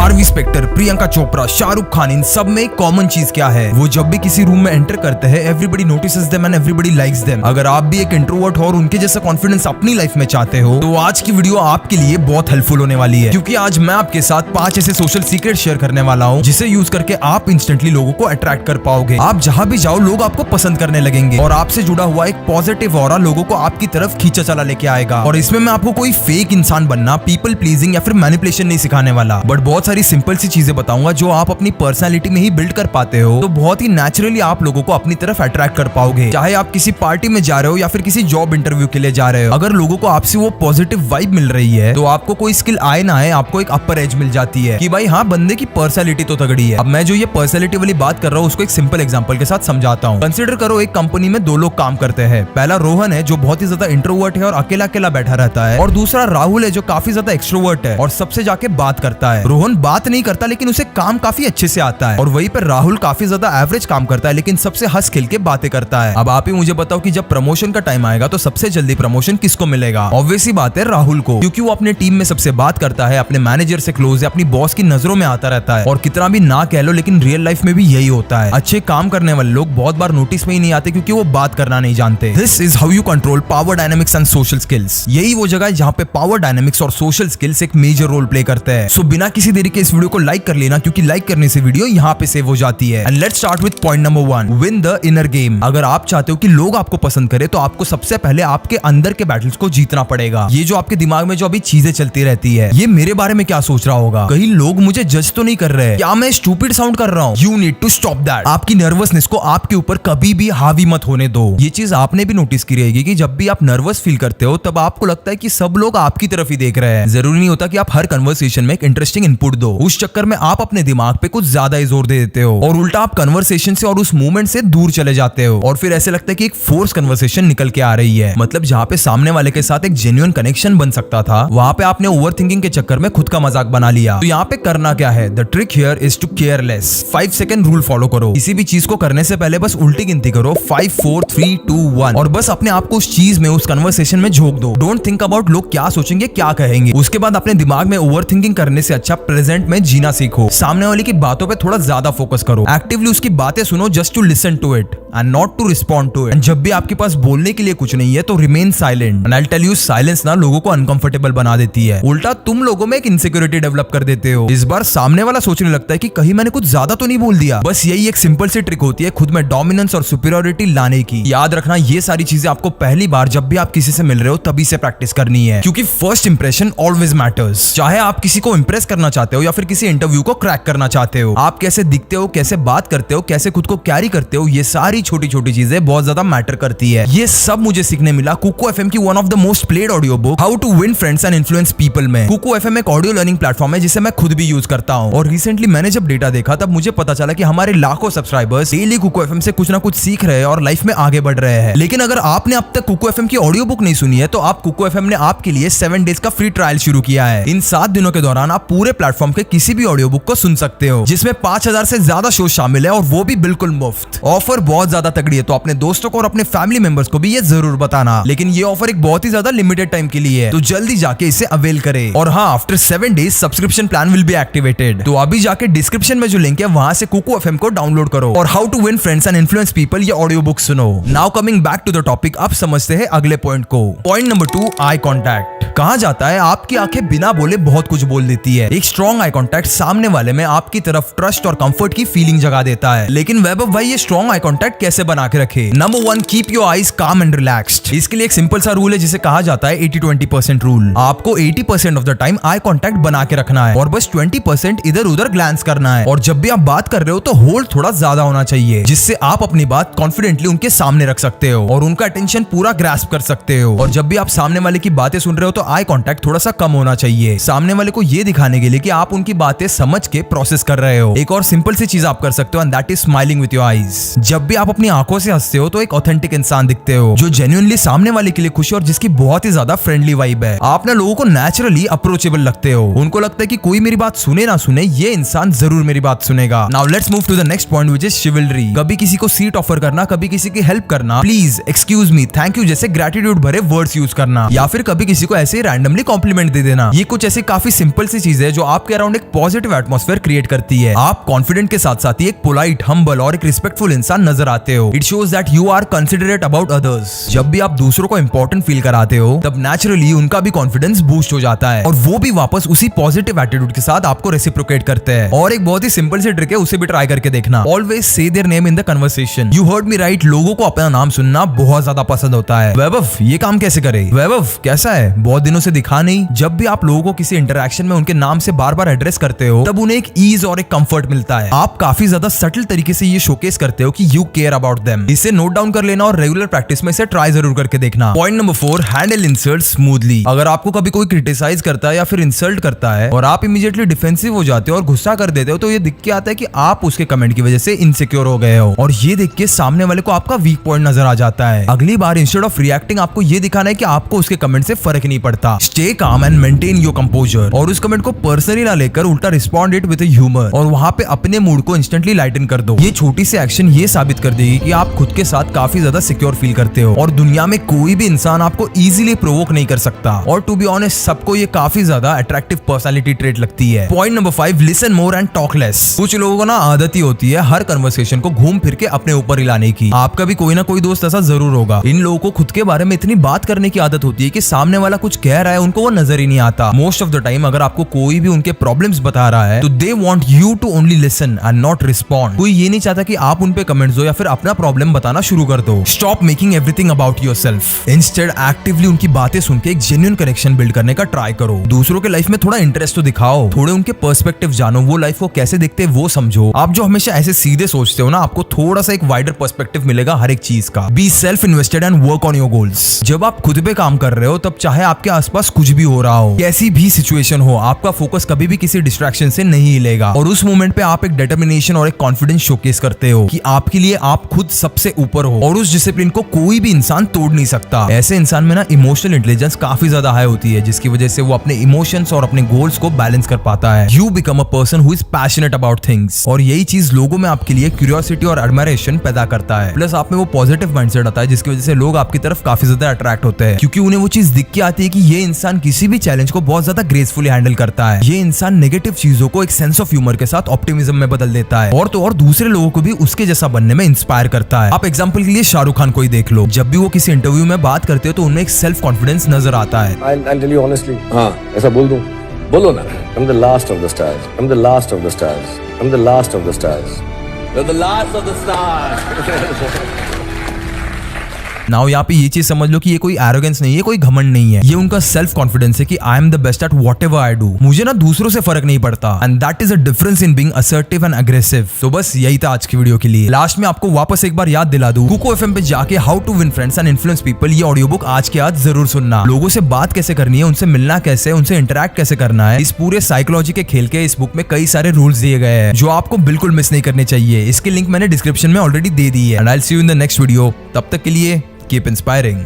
Harvey Specter, Priyanka Chopra, Shahrukh Khan, इन सब में common चीज क्या है? वो जब भी किसी रूम में एंटर करते हैं, everybody notices them and everybody likes them. अगर आप भी एक इंट्रोवर्ट हो और उनके जैसा कॉन्फिडेंस अपनी लाइफ में चाहते हो, तो आज की वीडियो आपके लिए बहुत हेल्पफुल होने वाली है, क्योंकि आज मैं आपके साथ 5 ऐसे सोशल सीक्रेट शेयर करने वाला हूँ जिसे यूज करके आप इंस्टेंटली लोगों को अट्रैक्ट कर पाओगे। आप जहाँ भी जाओ लोग आपको पसंद करने लगेंगे और आपसे जुड़ा हुआ एक पॉजिटिव ऑरा लोगों को आपकी तरफ खींचा चला लेके आएगा। और इसमें मैं आपको कोई फेक इंसान बनना, पीपल प्लीजिंग या फिर मैनिपुलेशन नहीं सिखाने वाला, बट बहुत सारी सिंपल सी चीजें बताऊंगा जो आप अपनी पर्सनालिटी में ही बिल्ड कर पाते हो, तो बहुत ही नेचुरली आप लोगों को अपनी तरफ अट्रैक्ट कर पाओगे। चाहे आप किसी पार्टी में जा रहे हो या फिर किसी जॉब इंटरव्यू के लिए जा रहे हो, अगर लोगों को आपसे वो पॉजिटिव वाइब मिल रही है, तो आपको कोई स्किल आए ना आए, आपको एक अपर एज मिल जाती है कि भाई हाँ, बंदे की पर्सनालिटी तो तगड़ी है। अब मैं जो ये पर्सनालिटी वाली बात कर रहा हूँ उसको एक सिंपल एग्जांपल के साथ समझाता हूँ। कंसीडर करो एक कंपनी में 2 लोग काम करते हैं। पहला रोहन है जो बहुत ही ज्यादा इंट्रोवर्ट है और अकेला अकेला बैठा रहता है, और दूसरा राहुल है जो काफी ज्यादा एक्सट्रोवर्ट है और सबसे जाके बात करता है। रोहन बात नहीं करता लेकिन उसे काम काफी अच्छे से आता है, और वहीं पर राहुल काफी ज्यादा एवरेज काम करता है लेकिन सबसे हंस खेल के बातें करता है। अब आप ही मुझे बताओ कि जब प्रमोशन का टाइम आएगा तो सबसे जल्दी प्रमोशन किसको मिलेगा? ऑब्वियसली बात है राहुल को, क्योंकि वो अपने टीम में सबसे बात करता है, अपने मैनेजर से क्लोज है, अपनी बॉस की नजरों में आता रहता है। और कितना भी ना कह लो लेकिन रियल लाइफ में भी यही होता है। अच्छे काम करने वाले लोग बहुत बार नोटिस में ही नहीं आते क्योंकि वो बात करना नहीं जानते। This is how you control power dynamics and social skills. यही वो जगह है जहाँ पे पावर डायनामिक्स और सोशल स्किल्स एक मेजर रोल प्ले करते हैं। सो बिना किसी देरी के इस वीडियो को लाइक कर लेना, क्योंकि लाइक करने से वीडियो यहाँ पे सेव हो जाती है। And let's start with point number 1, win the inner game. अगर आप चाहते हो कि लोग आपको पसंद करें, तो आपको सबसे पहले आपके अंदर के बैटल्स को जीतना पड़ेगा। ये जो आपके दिमाग में जो अभी चीजें चलती रहती है, ये मेरे बारे में क्या सोच रहा होगा, कहीं लोग मुझे जज तो नहीं कर रहे हैं, क्या मैं स्टूपिड साउंड कर रहा हूँ? You need to stop that. आपकी नर्वसनेस को आपके ऊपर कभी भी हावी मत होने दो। ये चीज आपने भी नोटिस की रहेगी कि जब भी आप नर्वस फील करते हो तब आपको लगता है कि सब लोग आपकी तरफ ही देख रहे हैं। जरूरी नहीं होता कि आप हर कन्वर्सेशन में एक इंटरेस्टिंग इनपुट दो। उस चक्कर में आप अपने दिमाग पे कुछ ज्यादा ही जोर दे देते हो और उल्टा आप कन्वर्सेशन से और उस मूवमेंट से दूर चले जाते हो, और फिर ऐसे लगता है कि एक फोर्स कन्वर्सेशन निकल के आ रही है। मतलब जहाँ पे सामने वाले के साथ एक जेन्युइन कनेक्शन बन सकता था, वहाँ पे आपने ओवरथिंकिंग के चक्कर में खुद का मजाक बना लिया। तो यहाँ पे करना क्या है? The trick here is to care less. 5 second rule follow करो। किसी भी चीज को करने से पहले बस उल्टी गिनती करो, 5 4 3 2 1, और बस अपने आप को उस चीज में, उस कन्वर्सेशन में झोंक दो। डोंट थिंक अबाउट लोग क्या सोचेंगे, क्या कहेंगे। उसके बाद अपने दिमाग में ओवरथिंकिंग करने से अच्छा प्रेजेंट में जीना सीखो। सामने वाले की बातों पे थोड़ा ज्यादा फोकस करो। एक्टिवली उसकी बातें सुनो, just to listen to it and not to respond to it. And जब भी आपके पास बोलने के लिए कुछ नहीं है तो remain silent. And I will tell you, silence ना लोगों को अनकंफर्टेबल बना देती है, उल्टा तुम लोगों में एक इनसिक्योरिटी डेवलप कर देते हो। इस बार सामने वाला सोचने लगता है कि कहीं मैंने कुछ ज्यादा तो नहीं बोल दिया। बस यही एक सिंपल सी ट्रिक होती है खुद में डोमिनेंस और सुपीरियरिटी लाने की। याद रखना, ये सारी चीजें आपको पहली बार जब भी आप किसी से मिल रहे हो तभी से प्रैक्टिस करनी है, क्योंकि फर्स्ट इंप्रेशन ऑलवेज मैटर्स। चाहे आप किसी को इंप्रेस करना चाहते हो या फिर किसी इंटरव्यू को क्रैक करना चाहते हो, आप कैसे दिखते हो, कैसे बात करते हो, कैसे खुद को कैरी करते हो, ये सारी छोटी छोटी चीजें बहुत ज्यादा मैटर करती है। ये सब मुझे सीखने मिला कुकू एफएम की one of the most played audio book, how to win friends and influence people में। कुकू एफएम एक ऑडियो लर्निंग प्लेटफॉर्म है जिसे मैं खुद भी यूज करता हूँ, और रिसेंटली मैंने जब डेटा देखा तब मुझे पता चला कि हमारे लाखों सब्सक्राइबर्स डेली कुकू एफएम से कुछ ना कुछ सीख रहे हैं और लाइफ में आगे बढ़ रहे हैं। लेकिन अगर आपने अब तक कुकू एफएम की ऑडियो बुक नहीं सुनी है, तो आप कुकू एफएम ने आपके लिए 7 डेज का फ्री ट्रायल शुरू किया है। इन 7 दिनों के दौरान आप पूरे प्लेटफॉर्म के किसी भी ऑडियो बुक को सुन सकते हो, जिसमें 5000 से ज्यादा शो शामिल है, और वो भी बिल्कुल मुफ्त। ऑफर बहुत ज्यादा तगड़ी है, तो अपने दोस्तों को और अपने फैमिली मेंबर्स को भी ये जरूर बताना। लेकिन ये ऑफर एक बहुत ही ज्यादा लिमिटेड टाइम के लिए है, तो जल्दी जाके इसे अवेल करें। और हाँ, after 7 days subscription plan will be activated. तो अभी जाके डिस्क्रिप्शन में जो लिंक है वहां से कुकू एफएम को डाउनलोड करो और how to win friends and influence people ये ऑडियो बुक सुनो। Now coming back to the topic, अब समझते हैं अगले पॉइंट को। Point number 2, eye contact. कहा जाता है आपकी आंखें बिना बोले बहुत कुछ बोल देती है। एक स्ट्रॉन्ग आई कॉन्टैक्ट सामने वाले में आपकी तरफ ट्रस्ट और कंफर्ट की फीलिंग जगा देता है। लेकिन वैभव भाई, ये स्ट्रॉन्ग आई कॉन्टैक्ट कैसे बना के रखे? नंबर 1, कीप योर आईज काम एंड रिलैक्स्ड। इसके लिए एक सिंपल सा रूल है जिसे कहा जाता है 80-20% रूल। आपको 80% of the time eye contact बना के रखना है और बस 20% इधर उधर ग्लैंस करना है। और जब भी आप बात कर रहे हो तो होल्ड थोड़ा ज्यादा होना चाहिए, जिससे आप अपनी बात कॉन्फिडेंटली उनके सामने रख सकते हो और उनका अटेंशन पूरा ग्रास्प कर सकते हो। और जब भी आप सामने वाले की बातें सुन रहे हो तो आई कॉन्टैक्ट थोड़ा सा कम होना चाहिए, सामने वाले को ये दिखाने के लिए कि आप उनकी बातें समझ के प्रोसेस कर रहे हो। एक और सिंपल सी चीज आप कर सकते हो, and that is smiling with your eyes. जब भी आप अपनी आंखों से हंसते हो तो एक ऑथेंटिक इंसान दिखते हो, जो जेन्युइनली सामने वाले के लिए खुश है और जिसकी बहुत ही ज्यादा फ्रेंडली वाइब है। आप ना लोगों को नेचुरली अप्रोचेबल लगते हो, उनको लगता है कि कोई मेरी बात सुने ना सुने, ये इंसान जरूर मेरी बात सुनेगा। Now let's move to the next point, which is chivalry. कभी किसी को सीट ऑफर करना, कभी किसी की हेल्प करना, please, excuse me, thank you जैसे ग्रेटिट्यूड भरे वर्ड्स यूज करना, या फिर कभी किसी को ऐसे रैंडमली कॉम्प्लीमेंट दे देना। ये कुछ ऐसी काफी सिंपल सी चीज है जो आपके अराउंड एक पॉजिटिव एटमॉस्फेयर क्रिएट करती है। आप कॉन्फिडेंट के साथ साथ ही एक पोलाइट, हम्बल और एक रिस्पेक्टफुल इंसान नजर आते हो। It shows that you are considerate about others. जब भी आप दूसरों को इंपॉर्टेंट फील कराते हो तब नेचुरली उनका भी कॉन्फिडेंस बूस्ट हो जाता है और वो भी वापस उसी पॉजिटिव एटीट्यूड के साथ आपको रेसिप्रोकेट करते हैं। और एक बहुत ही सिंपल सी ट्रिक है, उसे भी ट्राई करके देखना। Always say their name in the conversation. You heard me right. लोगों को अपना नाम सुनना बहुत ज्यादा पसंद होता है। वैभव ये काम कैसे करे, वैभव कैसा है, बहुत दिनों से दिखा नहीं। जब भी आप लोगों को किसी इंटरेक्शन में उनके नाम से बार बार एड्रेस करते हो तब उन्हें एक ईज और एक कंफर्ट मिलता है। आप काफी ज्यादा सटल तरीके से ये शोकेस करते हो कि यू केयर अबाउट देम। इसे नोट डाउन कर लेना और रेगुलर प्रैक्टिस में इसे ट्राई जरूर करके देखना। Point number 4, handle insult smoothly. अगर आपको कभी कोई क्रिटिसाइज करता है या फिर इंसल्ट करता है और आप इमीडिएटली डिफेंसिव हो जाते हो और गुस्सा कर देते हो तो ये दिख के आता है कि आप उसके कमेंट की वजह से इनसिक्योर हो गए हो और ये देख के सामने वाले को आपका वीक पॉइंट नजर आ जाता है। अगली बार इंस्टेड ऑफ रिएक्टिंग आपको ये दिखाना है कि आपको उसके कमेंट से फर्क नहीं पड़ता। Stay calm and maintain your composer और उस कमेंट को पर्सनली ना लेकर उल्टा रिस्पॉन्ड इट विद ह्यूमर और वहां पे अपने मूड को इंस्टेंटली लाइटन कर दो। ये छोटी सी एक्शन ये साबित कर देगी कि आप खुद के साथ काफी ज्यादा सिक्योर फील करते हो और दुनिया में कोई भी इंसान आपको इजीली प्रोवोक नहीं कर सकता। और टू बी ऑनेस्ट सबको ये काफी ज्यादा अट्रैक्टिव पर्सनालिटी ट्रेट लगती है। Point number 5, listen more and talk less. कुछ लोगों को ना आदत ही होती है हर कन्वर्सेशन को घूम फिर के अपने ऊपर हिलाने की। आपका भी कोई ना कोई दोस्त ऐसा जरूर होगा। इन लोगों को खुद के बारे में इतनी बात करने की आदत होती है कि सामने वाला कुछ कह रहा है उनको वो नजर ही नहीं आता। मोस्ट ऑफ द टाइम अगर आपको कोई भी उनके प्रॉब्लम्स बता रहा है तो they want you to only listen and not respond. कोई ये नहीं चाहता कि आप उन पे कमेंट्स दो या फिर अपना प्रॉब्लम बताना शुरू कर दो। Stop making everything about yourself. Instead actively उनकी बातें सुन के एक जेन्युइन कनेक्शन बिल्ड करने का ट्राई करो। दूसरों के लाइफ में थोड़ा इंटरेस्ट तो दिखाओ, थोड़े उनके पर्सपेक्टिव जानो, वो लाइफ को कैसे देखते हैं वो समझो। आप जो हमेशा ऐसे सीधे सोचते हो ना, आपको थोड़ा सा एक वाइडर पर्सपेक्टिव मिलेगा हर एक चीज का। Be self invested and work on your goals. जब आप खुद पे काम कर रहे हो तब चाहे आपके आसपास कुछ भी हो रहा हो, कैसी भी सिचुएशन हो, आपका फोकस कभी भी किसी डिस्ट्रैक्शन से नहीं हिलेगा और उस मोमेंट पे आप एक डिटर्मिनेशन और एक कॉन्फिडेंस शोकेस करते हो कि आपके लिए आप खुद सबसे ऊपर हो और उस डिसिप्लिन को कोई भी इंसान तोड़ नहीं सकता। ऐसे इंसान में ना इमोशनल इंटेलिजेंस काफी ज्यादा हाई होती है जिसकी वजह से वो अपने इमोशंस और अपने गोल्स को बैलेंस कर पाता है। You become a person who is passionate about things और यही चीज लोगों में आपके लिए क्यूरियोसिटी और एडमायरेशन पैदा करता है। प्लस आप में वो पॉजिटिव माइंडसेट आता है जिसकी वजह से लोग आपकी तरफ काफी ज्यादा अट्रैक्ट होते हैं क्योंकि उन्हें वो चीज दिख के आती है कि ये इंसान किसी भी चैलेंज को बहुत ज्यादा ग्रेसफुली हैंडल करता है। ये इंसान नेगेटिव चीजों को एक सेंस ऑफ ह्यूमर के साथ ऑप्टिमिज्म में बदल देता है और तो और दूसरे लोगों को भी उसके जैसा बनने में इंस्पायर करता है। आप एग्जांपल के लिए शाहरुख खान को ही देख लो। जब भी वो किसी इंटरव्यू में बात करते हो तो उनमें एक सेल्फ कॉन्फिडेंस नजर आता है। I'll tell you honestly. हाँ, ऐसा बोल दूं? बोलो ना। I'm the last of the stars. I'm the last of the stars. I'm the last of the stars. You're the last of the stars. Now यहाँ पे ये चीज समझ लो कि ये कोई एरोगेंस नहीं है, कोई घमंड नहीं है, ये उनका सेल्फ कॉन्फिडेंस है कि I am the best at whatever I do. मुझे ना दूसरों से फर्क नहीं पड़ता and that is a difference in being assertive and aggressive. तो बस यही था आज की वीडियो के लिए। लास्ट में आपको वापस एक बार याद दिला दूं, कुको एफएम पे जाके how to win friends and influence people ये ऑडियो बुक आज के आज जरूर सुनना। लोगों से बात कैसे करनी है, उनसे मिलना कैसे, उनसे इंटरेक्ट कैसे करना है, इस पूरे साइकोलॉजी के खेल के इस बुक में कई सारे रूल्स दिए गए हैं जो आपको बिल्कुल मिस नहीं करने चाहिए। इसकी लिंक मैंने डिस्क्रिप्शन में ऑलरेडी दे दी है and I will see you in the next video. तब तक के लिए keep inspiring.